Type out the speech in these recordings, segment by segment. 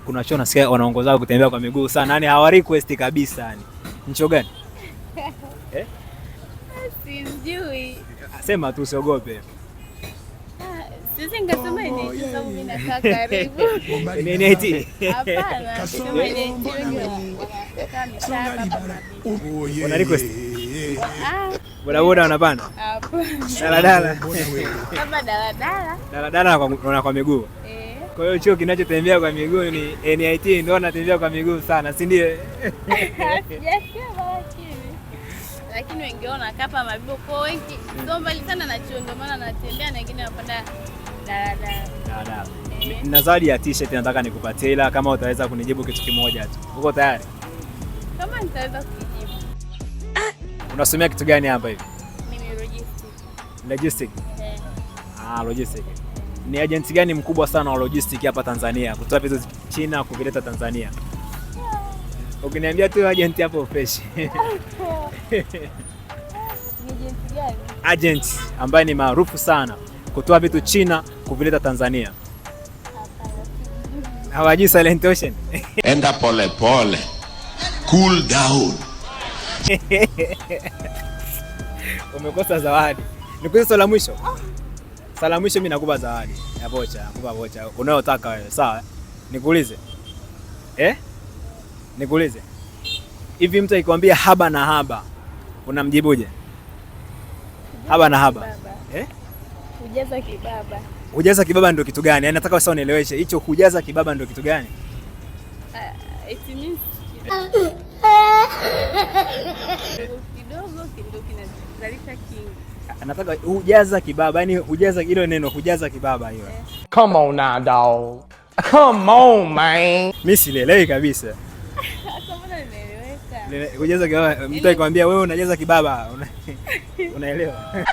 kuna chuo nasikia wanaongoza kutembea kwa miguu sana. Yaani hawa request kabisa yani. Ncho gani? Simjui. Sema tu usiogope. Sisi ngasema ni sababu mimi nakaa karibu. Ni NIT. Hapana, sema ni wengi. Wana request. Bodaboda wanapanda? Hapo. Daladala. Kama daladala. Daladala kwa miguu. Kwa hiyo chuo kinachotembea kwa miguu ni NIT, ndio wanatembea kwa miguu sana, si ndio? Lakini wengi wao nakapa mabibo kwa wengi. Sio mbali sana na chuo, ndio maana natembea na wengine wanapanda daladala. Na zawadi ya t-shirt nataka nikupatie, ila kama utaweza kunijibu kitu kimoja tu. Uko tayari? Kama nitaweza kujibu. Unasomea kitu gani hapa hivi? Mimi logistics. Logistics. Ni agent gani mkubwa sana wa logistics hapa Tanzania? Kutoa vitu China kuvileta Tanzania. Ukiniambia tu agent hapo fresh. Ni agent gani? Agent ambaye ni maarufu sana kutoa vitu China kuvileta Tanzania. Hawajui Silent Ocean. Enda pole pole. Cool down. Umekosa zawadi. Nikuulize swali la mwisho. Swali la mwisho mimi nakupa zawadi ya vocha, nakupa vocha unayotaka wewe, sawa? Nikuulize. Nikuulize. Hivi mtu akikwambia haba na haba, unamjibuje? Haba na haba. Hujaza kibaba. Hujaza kibaba ndio kitu gani? Yaani nataka wewe unieleweshe. Hicho hujaza kibaba ndio kitu gani? It means kidogo ndio kinazalisha kingi. Nataka hujaza kibaba, yani hujaza hilo neno, hujaza kibaba hiyo. Come on now, dog. Come on, man. Mimi sielewi kabisa. Hata mbona nimeeleweka? Hujaza kibaba, mtu akikwambia wewe unajaza kibaba, unaelewa?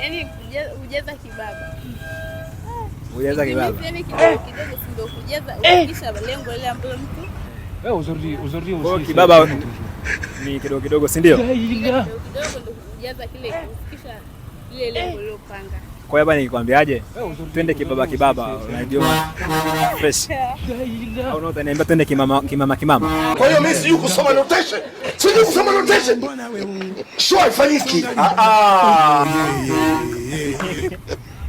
Yaani hujaza kibaba. Hujaza kibaba. Yaani kidogo ndio kujaza ukisha lengo ile ambalo mtu. Wewe kibaba ni kidogo kidogo, si ndio? Kidogo ndio kujaza kile kisha ile lengo lilopanga. Kwa hiyo hapa nikwambiaje? Twende kibaba, unajua fresh. Au unataka niambia twende kimama. Kwa hiyo mimi sijui kusoma notation. Sijui kusoma notation. Sio haifanyiki.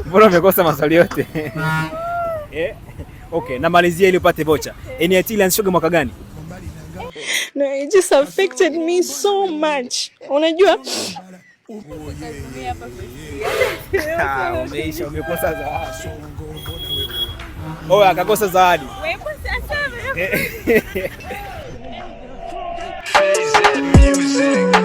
Mbona umekosa maswali yote? Okay, namalizia ili upate vocha. NIT ilianzishwa mwaka gani? No, it just affected me so much. Unajua? Umeisha, umekosa zawadi. Akakosa zawadi. Wewe